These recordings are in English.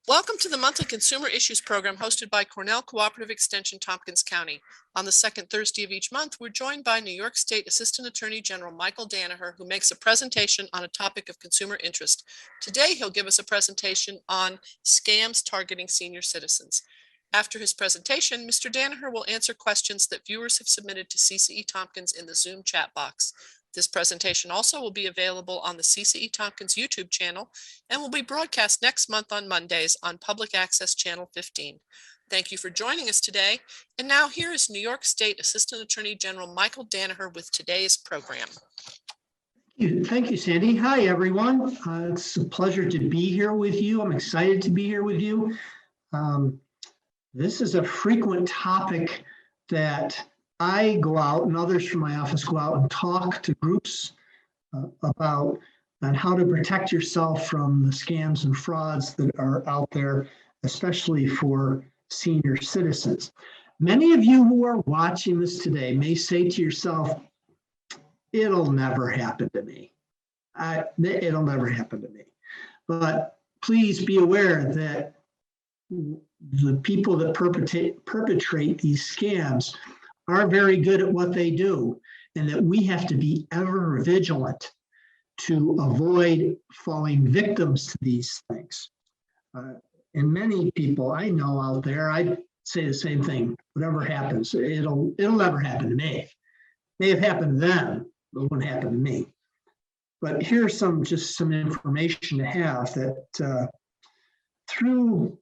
Welcome to the monthly Consumer Issues program hosted by Cornell Cooperative Extension, Tompkins County. On the second Thursday of each month, we're joined by New York State Assistant Attorney General Michael Danaher, who makes a presentation on a topic of consumer interest. Today, he'll give us a presentation on scams targeting senior citizens. After his presentation, Mr. Danaher will answer questions that viewers have submitted to CCE Tompkins in the Zoom chat box. This presentation also will be available on the CCE Tompkins YouTube channel and will be broadcast next month on Mondays on Public Access Channel 15. Thank you for joining us today. And now here is New York State Assistant Attorney General Michael Danaher with today's program. Thank you, Sandy. Hi, everyone. It's a pleasure to be here with you. I'm excited to be here with you. This is a frequent topic that I go out and others from my office go out and talk to groups about on how to protect yourself from the scams and frauds that are out there, especially for senior citizens. Many of you who are watching this today may say to yourself, it'll never happen to me. It'll never happen to me. But please be aware that the people that perpetrate these scams are very good at what they do, and that we have to be ever vigilant to avoid falling victims to these things. And many people I know out there, I say the same thing. Whatever happens, it'll never happen to me. It may have happened to them, but it wouldn't happen to me. But here's just some information to have that through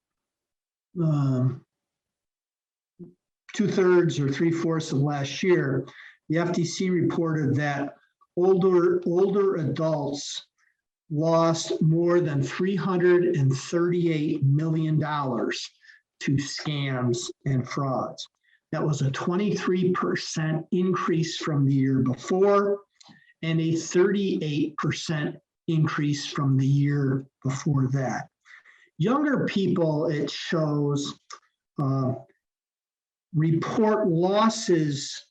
2/3 or 3/4 of last year, the FTC reported that older adults lost more than $338 million to scams and frauds. That was a 23% increase from the year before and a 38% increase from the year before that. Younger people, it shows, report losses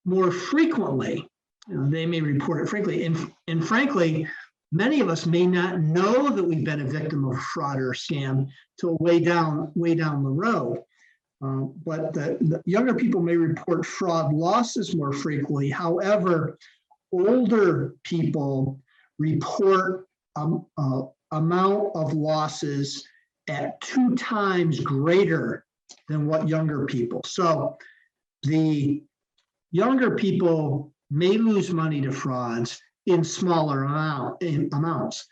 more frequently. They may report it frequently, and frankly, many of us may not know that we've been a victim of fraud or scam till way down the road. But the younger people may report fraud losses more frequently. However, older people report amount of losses at 2 times greater than what younger people. So the younger people may lose money to frauds in smaller amounts,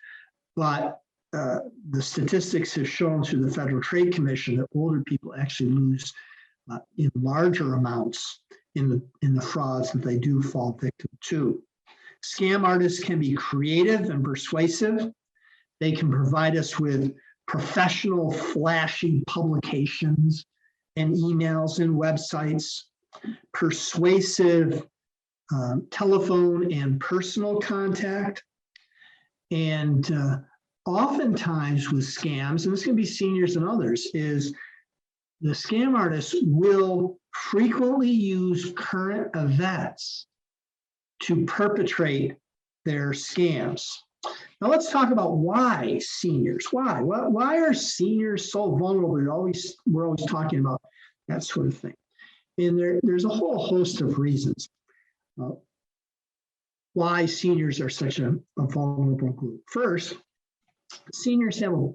but the statistics have shown through the Federal Trade Commission that older people actually lose in larger amounts in the frauds that they do fall victim to. Scam artists can be creative and persuasive. They can provide us with professional, flashy publications and emails and websites, persuasive telephone and personal contact. And oftentimes with scams, and this can be seniors and others, is the scam artists will frequently use current events to perpetrate their scams. Now let's talk about why seniors. Why are seniors so vulnerable? We're always talking about that sort of thing. And there's a whole host of reasons why seniors are such a vulnerable group. First, seniors have,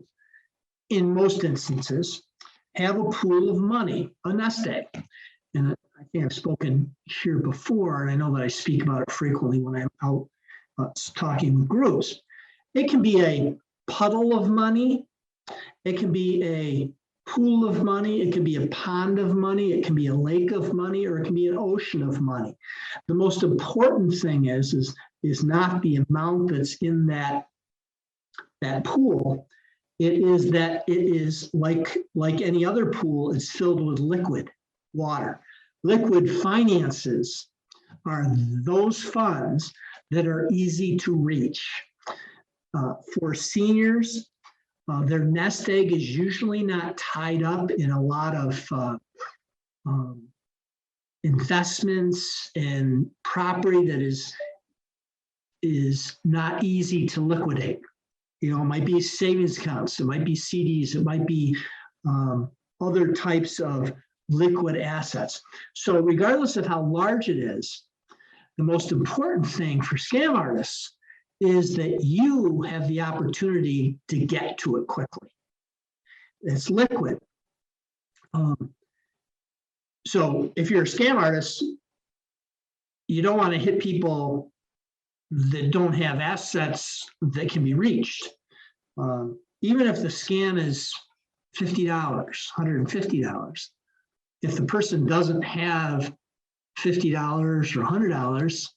in most instances, have a pool of money, a nest egg. And I think I've spoken here before, and I know that I speak about it frequently when I'm out talking with groups. It can be a puddle of money. It can be a pool of money. It can be a pond of money. It can be a lake of money, or it can be an ocean of money. The most important thing is not the amount that's in that pool. It is that it is like any other pool, it's filled with liquid water. Liquid finances are those funds that are easy to reach. For seniors, their nest egg is usually not tied up in a lot of investments and property that is not easy to liquidate. It might be savings accounts, it might be CDs, it might be other types of liquid assets. So regardless of how large it is, the most important thing for scam artists is that you have the opportunity to get to it quickly. It's liquid. So if you're a scam artist, you don't want to hit people that don't have assets that can be reached. Even if the scam is $50, $150, if the person doesn't have $50 or $100,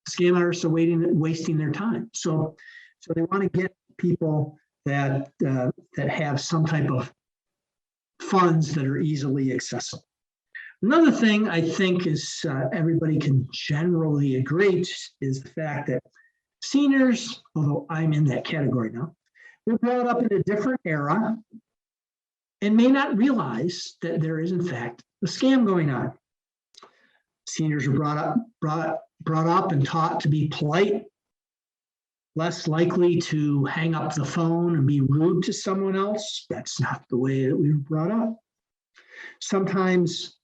scam artists are wasting their time. So they want to get people that have some type of funds that are easily accessible. Another thing I think is everybody can generally agree is the fact that seniors, although I'm in that category now, were brought up in a different era and may not realize that there is in fact a scam going on. Seniors are brought up and taught to be polite, less likely to hang up the phone and be rude to someone else. That's not the way that we were brought up. Sometimes,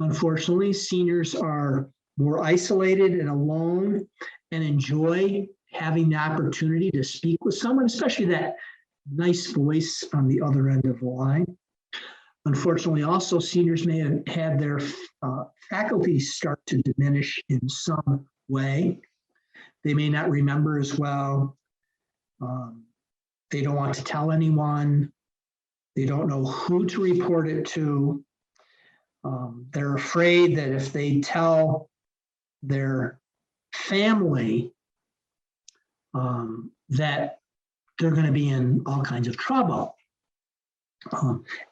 unfortunately, seniors are more isolated and alone and enjoy having the opportunity to speak with someone, especially that nice voice on the other end of the line. Unfortunately, also, seniors may have had their faculties start to diminish in some way. They may not remember as well. They don't want to tell anyone. They don't know who to report it to. They're afraid that if they tell their family that they're going to be in all kinds of trouble.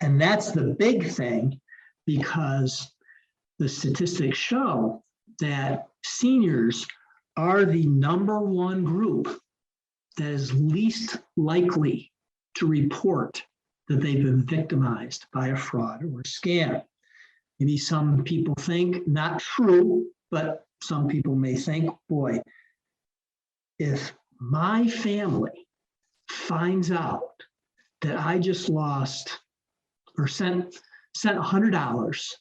And that's the big thing, because the statistics show that seniors are the #1 group that is least likely to report that they've been victimized by a fraud or a scam. Maybe some people think, not true, but some people may think, boy, if my family finds out that I just lost or sent $100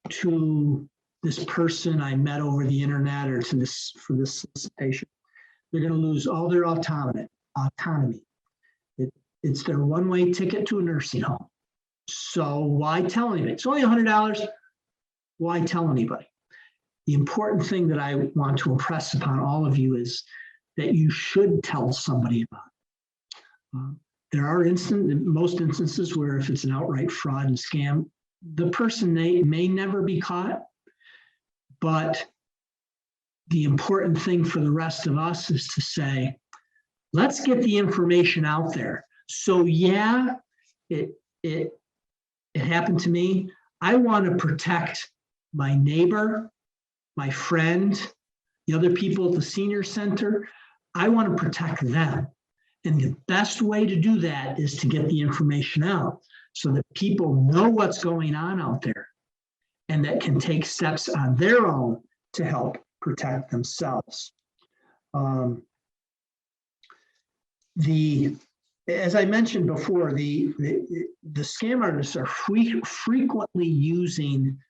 to this person I met over the internet or for this solicitation, they're going to lose all their autonomy. It's their one-way ticket to a nursing home. So why tell anybody? It's only $100. Why tell anybody? The important thing that I want to impress upon all of you is that you should tell somebody about it. There are most instances where if it's an outright fraud and scam, the person may never be caught. But the important thing for the rest of us is to say, let's get the information out there. So yeah, it happened to me. I want to protect my neighbor, my friend, the other people at the senior center. I want to protect them. And the best way to do that is to get the information out so that people know what's going on out there and that can take steps on their own to help protect themselves. As I mentioned before, the scam artists are frequently using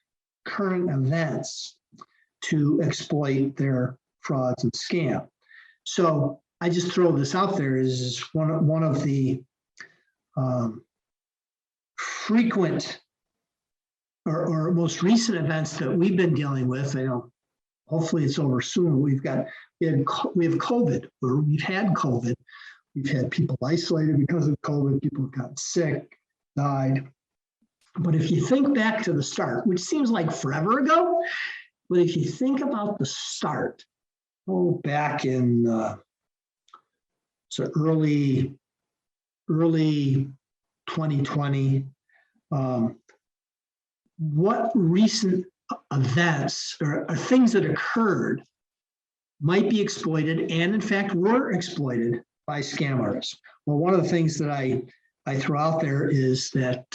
current events to exploit their frauds and scam. So I just throw this out there is one of the frequent or most recent events that we've been dealing with. I know hopefully it's over soon. We have COVID, or we've had COVID. We've had people isolated because of COVID. People have gotten sick, died. But if you think back to the start, which seems like forever ago, but if you think about the start, back in early 2020, what recent events or things that occurred might be exploited and in fact were exploited by scam artists? Well, one of the things that I throw out there is that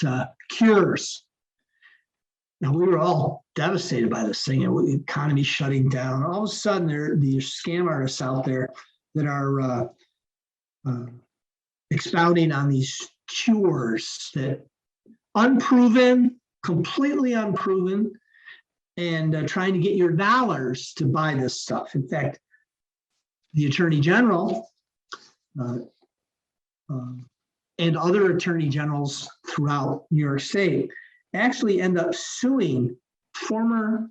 cures. Now, we were all devastated by this thing, and the economy shutting down. All of a sudden, there are these scam artists out there that are expounding on these cures that unproven, completely unproven, and trying to get your dollars to buy this stuff. In fact, the Attorney General and other attorney generals throughout New York State actually end up suing former,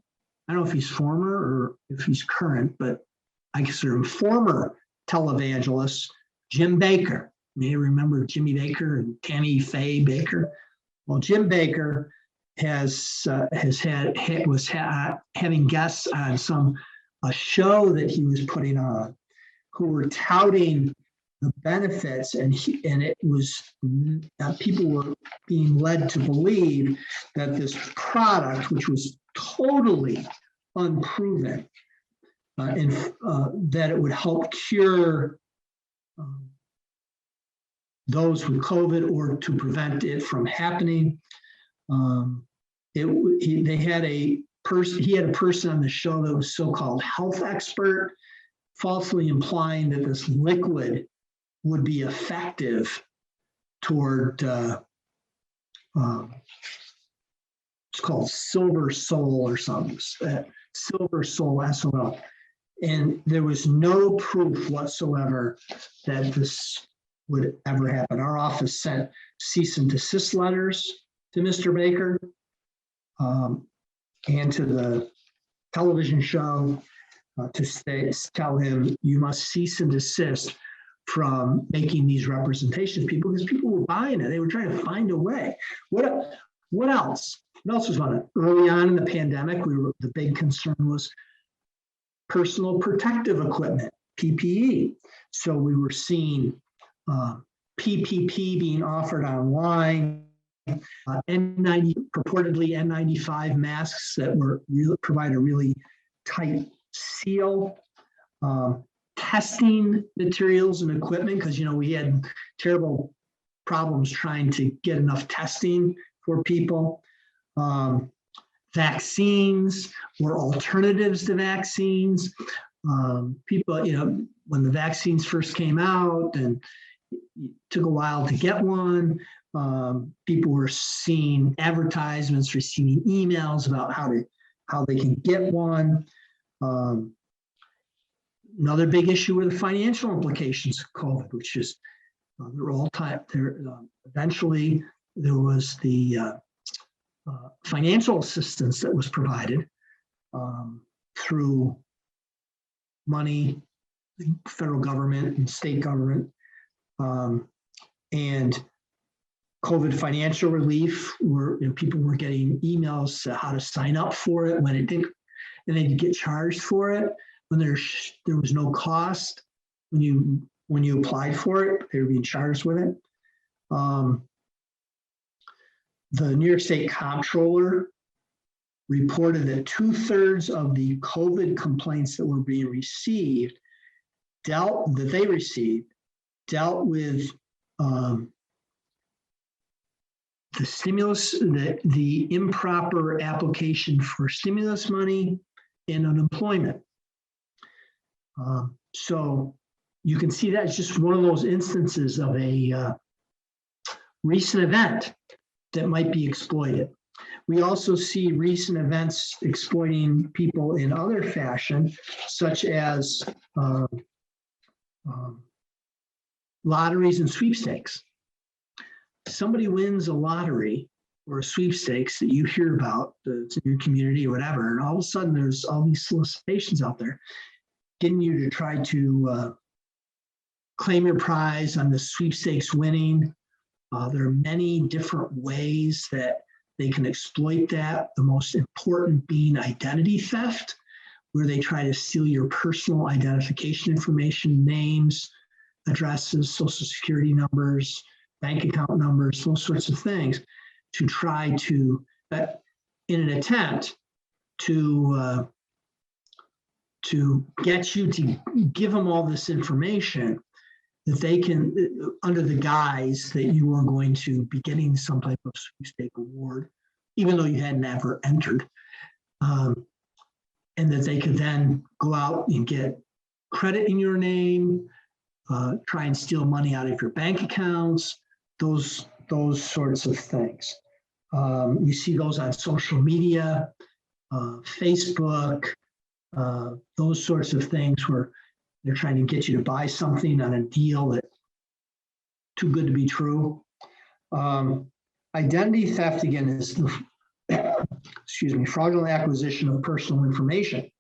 I don't know if he's former or if he's current, but I consider him former televangelist, Jim Baker. You may remember Jimmy Baker and Tammy Faye Baker. Well, Jim Baker was having guests on a show that he was putting on, who were touting the benefits, and it was people were being led to believe that this product, which was totally unproven, and that it would help cure those with COVID or to prevent it from happening. He had a person on the show that was so-called health expert, falsely implying that this liquid would be effective toward it's called Silver Sol or something, Silver Sol, SOL. And there was no proof whatsoever that this would ever happen. Our office sent cease and desist letters to Mr. Baker and to the television show to tell him, you must cease and desist from making these representations, people, because people were buying it. They were trying to find a way. What else? What else was going on? Early on in the pandemic, the big concern was personal protective equipment, PPE. So we were seeing PPP being offered online, purportedly N95 masks that provide a really tight seal, testing materials and equipment, because we had terrible problems trying to get enough testing for people. Vaccines or alternatives to vaccines. People, when the vaccines first came out and it took a while to get one, people were seeing advertisements, receiving emails about how they can get one. Another big issue were the financial implications of COVID, which is they're all time. Eventually, there was the financial assistance that was provided through money, the federal government and state government, and COVID financial relief, where people were getting emails to how to sign up for it when it didn't, and they could get charged for it when there was no cost when you applied for it. They were being charged with it. The New York State Comptroller reported that 2/3 of the COVID complaints that were being received dealt with the stimulus, the improper application for stimulus money and unemployment. So you can see that's just one of those instances of a recent event that might be exploited. We also see recent events exploiting people in other fashion, such as lotteries and sweepstakes. Somebody wins a lottery or a sweepstakes that you hear about, that's in your community or whatever, and all of a sudden there's all these solicitations out there getting you to try to claim your prize on the sweepstakes winning. There are many different ways that they can exploit that, the most important being identity theft, where they try to steal your personal identification information, names, addresses, social security numbers, bank account numbers, those sorts of things, to try to, in an attempt to get you to give them all this information that they can, under the guise that you are going to be getting some type of sweepstake award, even though you had never entered, and that they could then go out and get credit in your name, try and steal money out of your bank accounts, those sorts of things. You see those on social media, Facebook, those sorts of things where they're trying to get you to buy something on a deal that's too good to be true. Identity theft, again, is the fraudulent acquisition of personal information,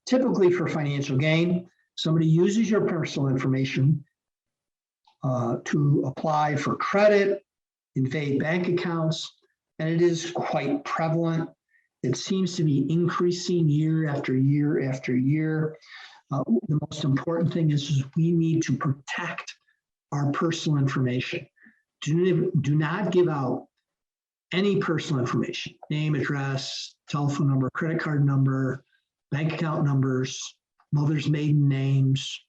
typically for financial gain. Somebody uses your personal information to apply for credit, invade bank accounts, and it is quite prevalent. It seems to be increasing year after year after year. The most important thing is we need to protect our personal information. Do not give out any personal information, name, address, telephone number, credit card number, bank account numbers, mother's maiden names,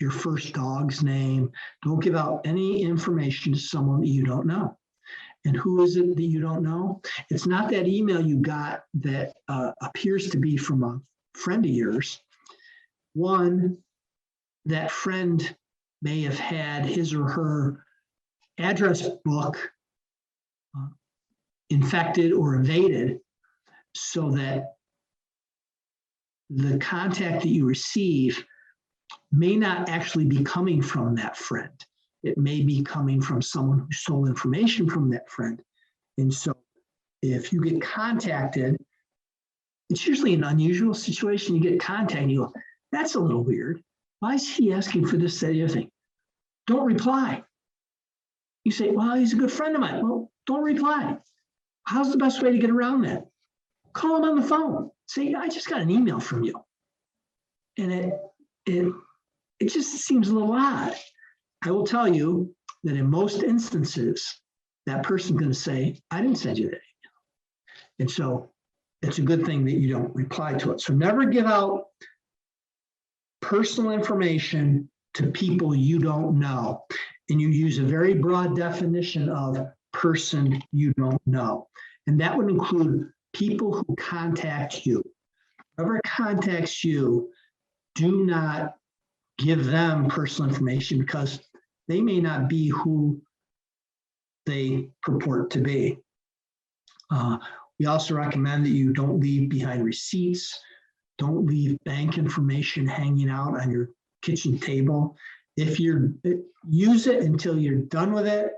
your first dog's name. Don't give out any information to someone that you don't know. And who is it that you don't know? It's not that email you got that appears to be from a friend of yours. One, that friend may have had his or her address book infected or evaded, so that the contact that you receive may not actually be coming from that friend. It may be coming from someone who stole information from that friend. And so if you get contacted, it's usually an unusual situation. You get contacted and you go, that's a little weird. Why is he asking for this, that, the other thing? Don't reply. You say, well, he's a good friend of mine. Well, don't reply. How's the best way to get around that? Call him on the phone. Say, I just got an email from you. And it just seems a little odd. I will tell you that in most instances, that person's going to say, I didn't send you that email. And so it's a good thing that you don't reply to it. So never give out personal information to people you don't know. And you use a very broad definition of person you don't know. And that would include people who contact you. Whoever contacts you, do not give them personal information, because they may not be who they purport to be. We also recommend that you don't leave behind receipts. Don't leave bank information hanging out on your kitchen table. Use it until you're done with it.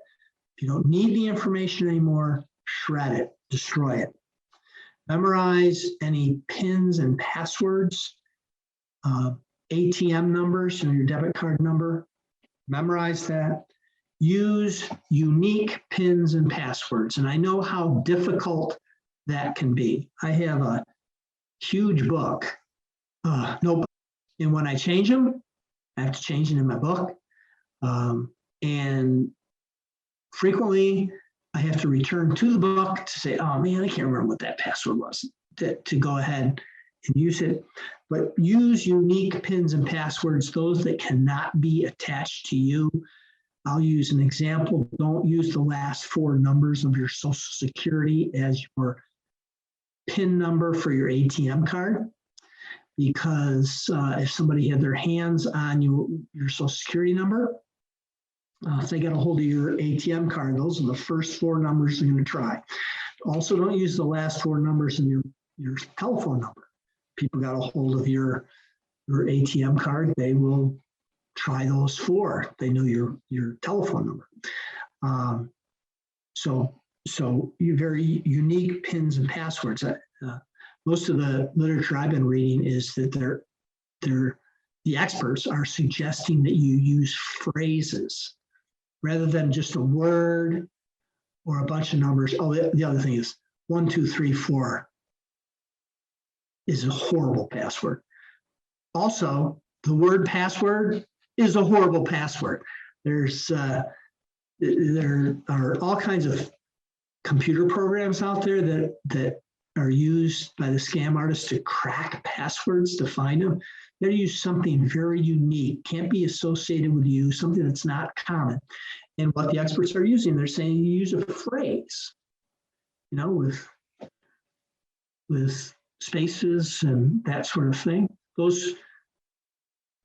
If you don't need the information anymore, shred it, destroy it. Memorize any PINs and passwords, ATM numbers, your debit card number. Memorize that. Use unique PINs and passwords. And I know how difficult that can be. I have a huge book, notebook, and when I change them, I have to change it in my book. And frequently, I have to return to the book to say, oh man, I can't remember what that password was, to go ahead and use it. But use unique PINs and passwords, those that cannot be attached to you. I'll use an example. Don't use the last four numbers of your Social Security as your PIN number for your ATM card, because if somebody had their hands on your Social Security number, if they get a hold of your ATM card, those are the first four numbers they're going to try. Also, don't use the last four numbers in your telephone number. People got a hold of your ATM card, they will try those four. They know your telephone number. So you very unique PINs and passwords. Most of the literature I've been reading is that the experts are suggesting that you use phrases rather than just a word or a bunch of numbers. Oh, the other thing is 1, 2, 3, 4 is a horrible password. Also, the word password is a horrible password. There are all kinds of computer programs out there that are used by the scam artists to crack passwords to find them. You got to use something very unique, can't be associated with you, something that's not common. And what the experts are using, they're saying you use a phrase, with spaces and that sort of thing. Those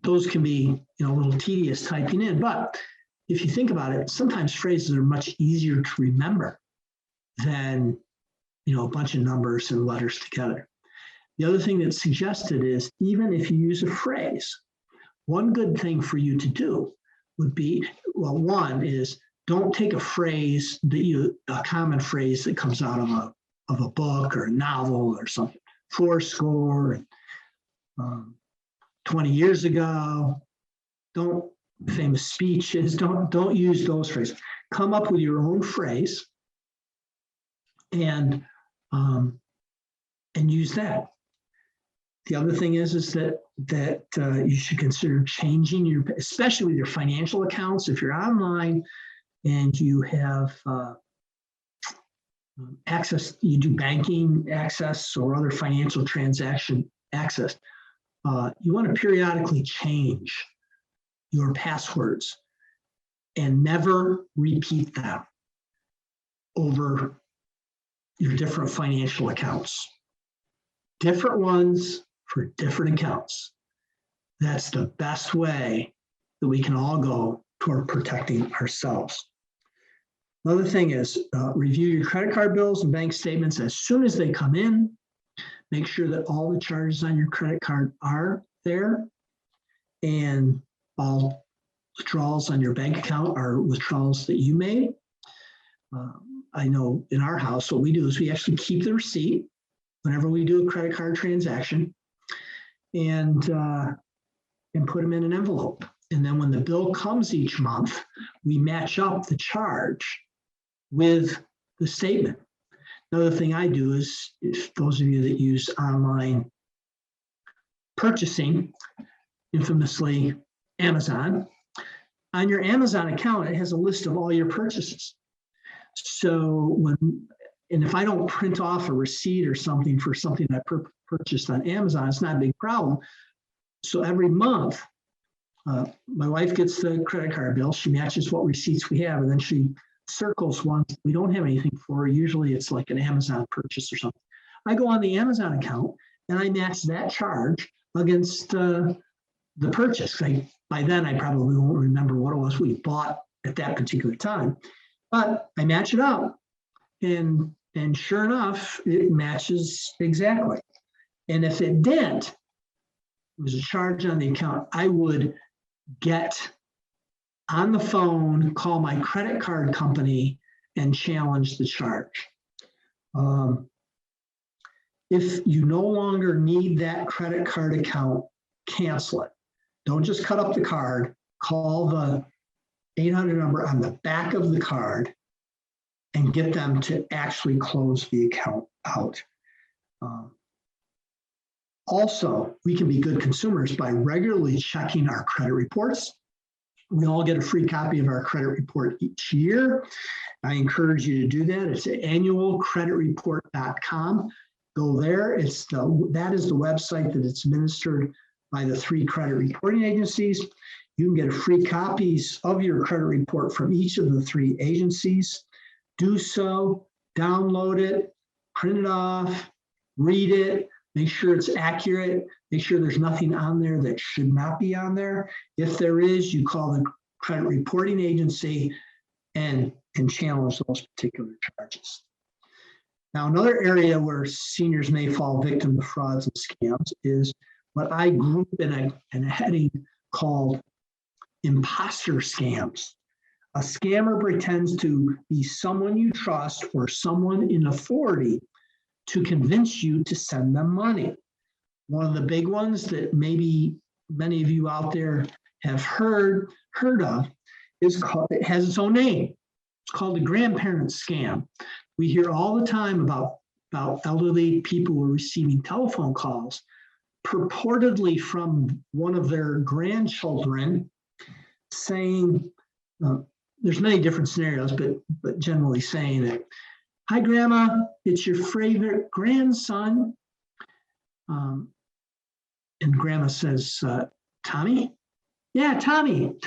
those can be, a little tedious typing in. But if you think about it, sometimes phrases are much easier to remember than, a bunch of numbers and letters together. The other thing that's suggested is even if you use a phrase, one good thing for you to do would be, well, one is don't take a phrase a common phrase that comes out of a book or a novel or something, 4 score, 20 years ago. Don't famous speeches. Don't use those phrases. Come up with your own phrase and use that. The other thing is that you should consider changing especially with your financial accounts. If you're online and you have access, you do banking access or other financial transaction access, you want to periodically change your passwords and never repeat them over your different financial accounts. Different ones for different accounts. That's the best way that we can all go toward protecting ourselves. Another thing is review your credit card bills and bank statements as soon as they come in. Make sure that all the charges on your credit card are there and all withdrawals on your bank account are withdrawals that you made. I know in our house, what we do is we actually keep the receipt whenever we do a credit card transaction and put them in an envelope. And then when the bill comes each month, we match up the charge with the statement. Another thing I do is, if those of you that use online purchasing, infamously Amazon, on your Amazon account, it has a list of all your purchases. So and if I don't print off a receipt or something for something I purchased on Amazon, it's not a big problem. So every month, my wife gets the credit card bill. She matches what receipts we have, and then she circles ones we don't have anything for. Usually it's like an Amazon purchase or something. I go on the Amazon account and I match that charge against the purchase. By then, I probably won't remember what it was we bought at that particular time. But I match it up, and sure enough, it matches exactly. And if it didn't, it was a charge on the account, I would get on the phone, call my credit card company, and challenge the charge. If you no longer need that credit card account, cancel it. Don't just cut up the card. Call the 800 number on the back of the card and get them to actually close the account out. Also, we can be good consumers by regularly checking our credit reports. We all get a free copy of our credit report each year. I encourage you to do that. It's annualcreditreport.com. Go there. That is the website that it's administered by the 3 credit reporting agencies. You can get free copies of your credit report from each of the 3 agencies. Do so, download it, print it off, read it, make sure it's accurate, make sure there's nothing on there that should not be on there. If there is, you call the credit reporting agency and challenge those particular charges. Now, another area where seniors may fall victim to frauds and scams is what I group in a heading called imposter scams. A scammer pretends to be someone you trust or someone in authority to convince you to send them money. One of the big ones that maybe many of you out there have heard of it has its own name. It's called a grandparent scam. We hear all the time about elderly people who are receiving telephone calls purportedly from one of their grandchildren saying, there's many different scenarios, but generally saying that, "Hi, Grandma, it's your favorite grandson." And Grandma says, "Tommy?" "Yeah, Tommy.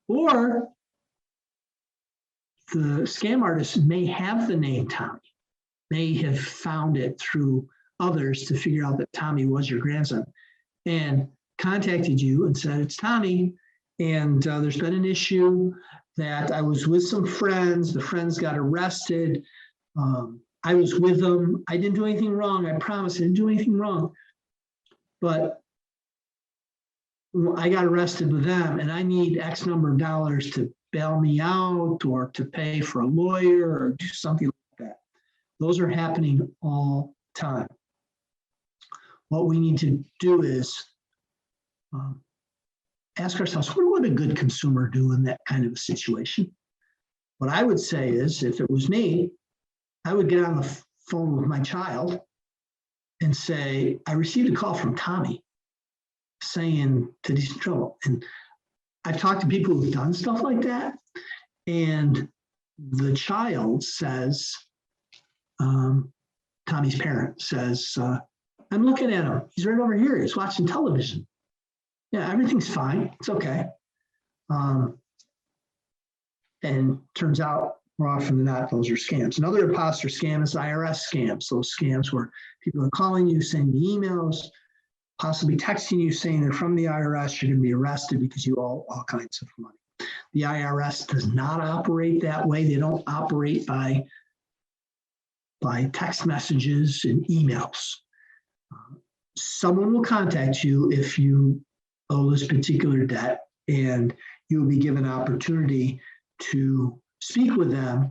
Or the scam artist may have the name Tommy, may have found it through others to figure out that Tommy was your grandson. And contacted you and said, it's Tommy, and there's been an issue that I was with some friends. The friends got arrested. I was with them. I didn't do anything wrong. I promise I didn't do anything wrong. But I got arrested with them and I need X number of dollars to bail me out or to pay for a lawyer or do something like that. Those are happening all the time. What we need to do is ask ourselves, what would a good consumer do in that kind of a situation? What I would say is, if it was me, I would get on the phone with my child and say, I received a call from Tommy saying that he's in trouble. And I've talked to people who've done stuff like that. And the child says, Tommy's parent says, I'm looking at him. He's right over here. He's watching television. Yeah, everything's fine. It's okay. And turns out more often than not, those are scams. Another imposter scam is IRS scams. Those scams where people are calling you, sending you emails, possibly texting you saying they're from the IRS, you're going to be arrested because you owe all kinds of money. The IRS does not operate that way. They don't operate by text messages and emails. Someone will contact you if you owe this particular debt, and you will be given an opportunity to speak with them.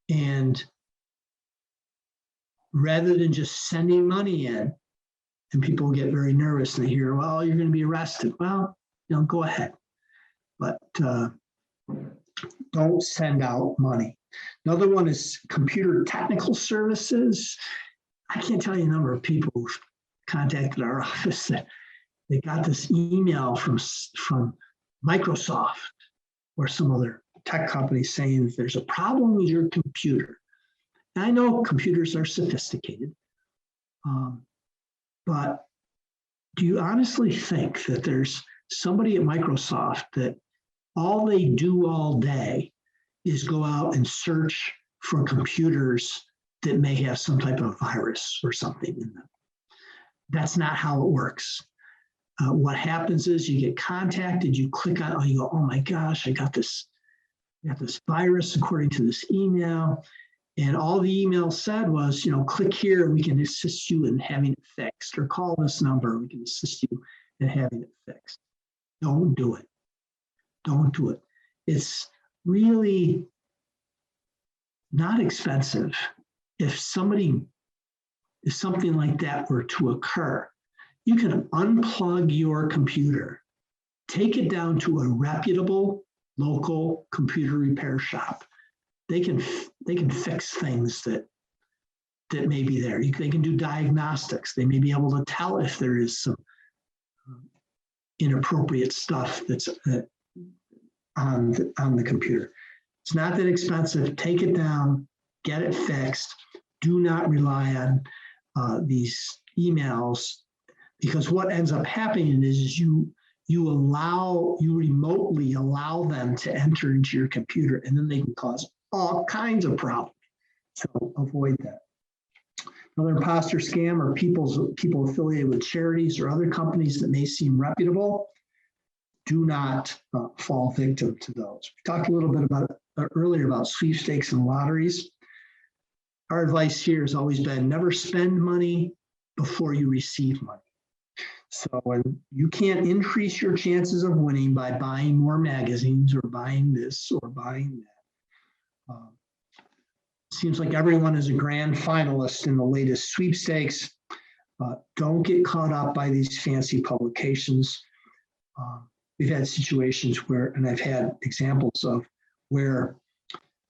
And rather than just sending money in, and people get very nervous and they hear, well, you're going to be arrested. Well, go ahead. But don't send out money. Another one is computer technical services. I can't tell you the number of people who've contacted our office that they got this email from Microsoft or some other tech company saying that there's a problem with your computer. And I know computers are sophisticated, but do you honestly think that there's somebody at Microsoft that all they do all day is go out and search for computers that may have some type of virus or something in them? That's not how it works. What happens is you get contacted, you click on, you go, oh my gosh, I got this virus according to this email. And all the email said was, click here and we can assist you in having it fixed, or call this number, we can assist you in having it fixed. Don't do it. Don't do it. It's really not expensive. If something like that were to occur, you can unplug your computer, take it down to a reputable local computer repair shop. They can fix things that may be there. They can do diagnostics. They may be able to tell if there is some inappropriate stuff that's on the computer. It's not that expensive. Take it down, get it fixed. Do not rely on these emails, because what ends up happening is you remotely allow them to enter into your computer, and then they can cause all kinds of problems. So avoid that. Another imposter scam are people affiliated with charities or other companies that may seem reputable. Do not fall victim to those. We talked a little bit earlier about sweepstakes and lotteries. Our advice here has always been never spend money before you receive money. So you can't increase your chances of winning by buying more magazines or buying this or buying that. Seems like everyone is a grand finalist in the latest sweepstakes. Don't get caught up by these fancy publications. We've had situations where, and I've had examples of, where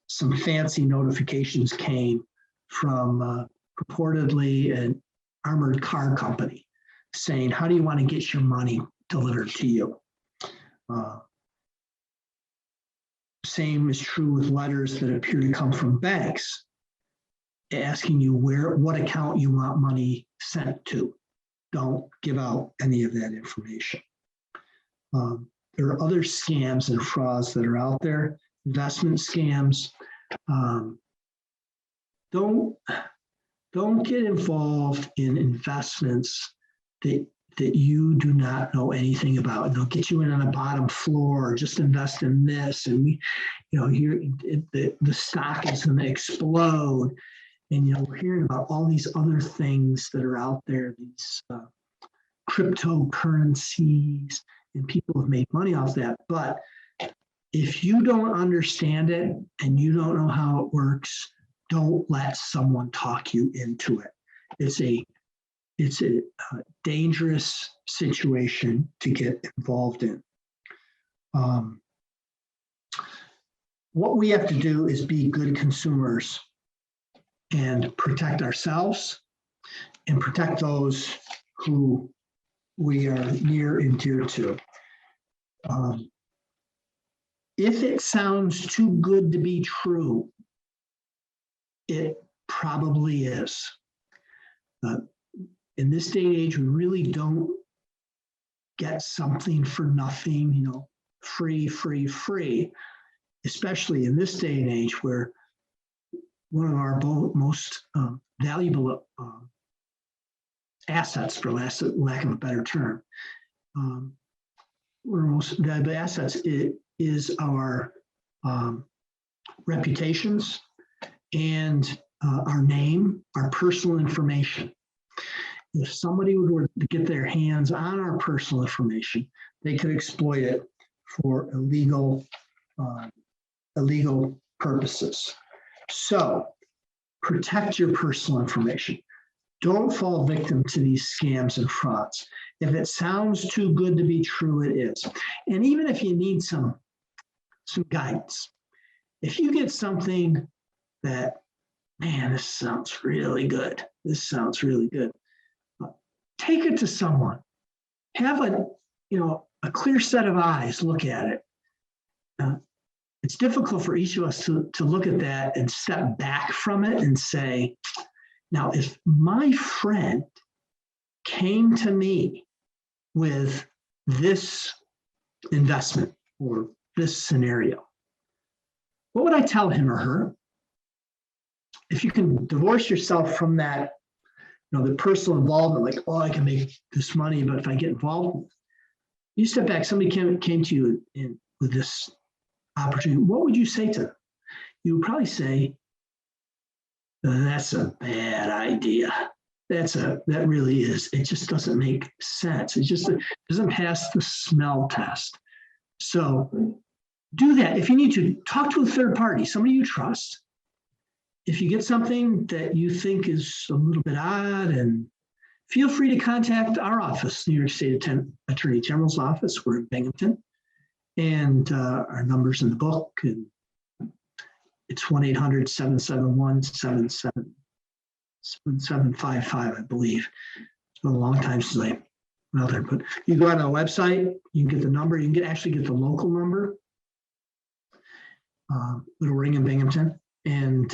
some fancy notifications came from purportedly an armored car company saying, how do you want to get your money delivered to you? Same is true with letters that appear to come from banks asking you what account you want money sent to. Don't give out any of that information. There are other scams and frauds that are out there, investment scams. Don't get involved in investments that that you do not know anything about. And they'll get you in on the bottom floor, just invest in this. And here the stock is going to explode. And, we're hearing about all these other things that are out there, these cryptocurrencies, and people have made money off that. But if you don't understand it and you don't know how it works, don't let someone talk you into it. It's a dangerous situation to get involved in. What we have to do is be good consumers and protect ourselves and protect those who we are near and dear to. If it sounds too good to be true, it probably is. In this day and age, we really don't get something for nothing, free, especially in this day and age where one of our most valuable assets, for lack of a better term, one of our most valuable assets is our reputations and our name, our personal information. If somebody were to get their hands on our personal information, they could exploit it for illegal purposes. So protect your personal information. Don't fall victim to these scams and frauds. If it sounds too good to be true, it is. And even if you need some guidance, if you get something that, man, this sounds really good. Take it to someone. Have a clear set of eyes look at it. It's difficult for each of us to look at that and step back from it and say, now, if my friend came to me with this investment or this scenario, what would I tell him or her? If you can divorce yourself from that, the personal involvement, like, oh, I can make this money, but if I get involved, you step back, somebody came to you with this opportunity, what would you say to them? You would probably say, that's a bad idea. That really is. It just doesn't make sense. It just doesn't pass the smell test. So do that. If you need to, talk to a third party, somebody you trust. If you get something that you think is a little bit odd, and feel free to contact our office, New York State Attorney General's office. We're in Binghamton, and our number's in the book. And it's 1-800-771-7755, I believe. It's been a long time since I went out there, but you go on our website, you can get the number. You can actually get the local number. Little ring in Binghamton, and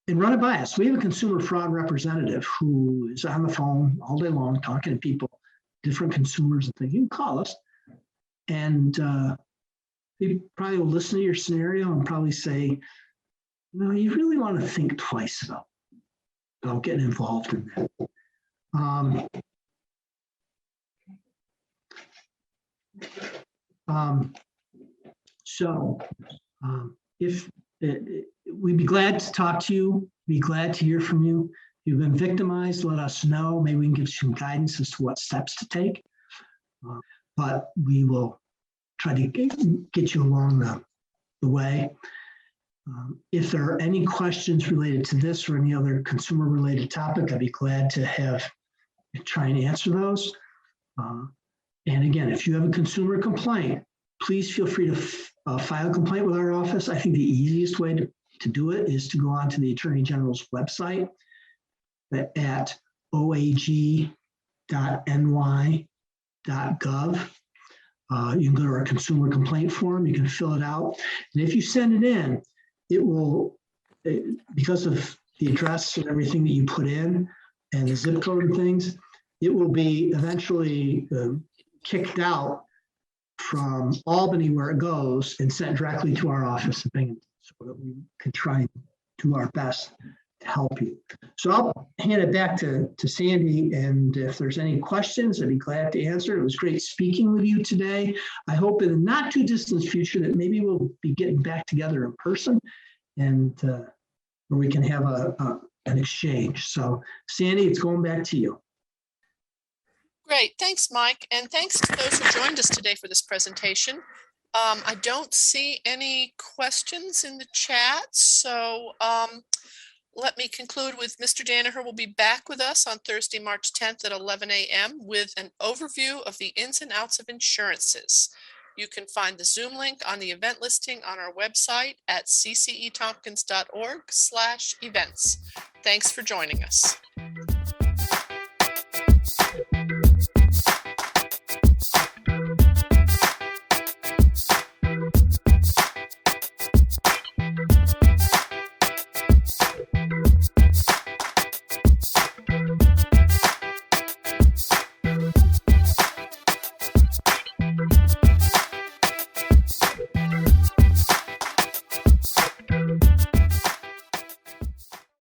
run it by us. We have a consumer fraud representative who is on the phone all day long talking to people, different consumers and things. You can call us, and they probably will listen to your scenario and probably say, you really want to think twice about getting involved in that. If we'd be glad to talk to you, be glad to hear from you. If you've been victimized, let us know. Maybe we can give you some guidance as to what steps to take. But we will try to get you along the way. If there are any questions related to this or any other consumer-related topic, I'd be glad to try and answer those. And again, if you have a consumer complaint, please feel free to file a complaint with our office. I think the easiest way to do it is to go onto the Attorney General's website at oag.ny.gov. You can go to our consumer complaint form, you can fill it out. And if you send it in, it will, because of the address and everything that you put in and the zip code and things, it will be eventually kicked out from Albany, where it goes, and sent directly to our office in Binghamton, so that we can try and do our best help you. So I'll hand it back to Sandy, and if there's any questions, I'd be glad to answer. It was great speaking with you today. I hope in the not too distant future that maybe we'll be getting back together in person and where we can have an exchange. So Sandy, it's going back to you. Great. Thanks, Mike. And thanks to those who joined us today for this presentation. I don't see any questions in the chat, so let me conclude with Mr. Danaher will be back with us on Thursday, March 10th at 11 a.m. with an overview of the ins and outs of insurances. You can find the Zoom link on the event listing on our website at ccetompkins.org/events. Thanks for joining us.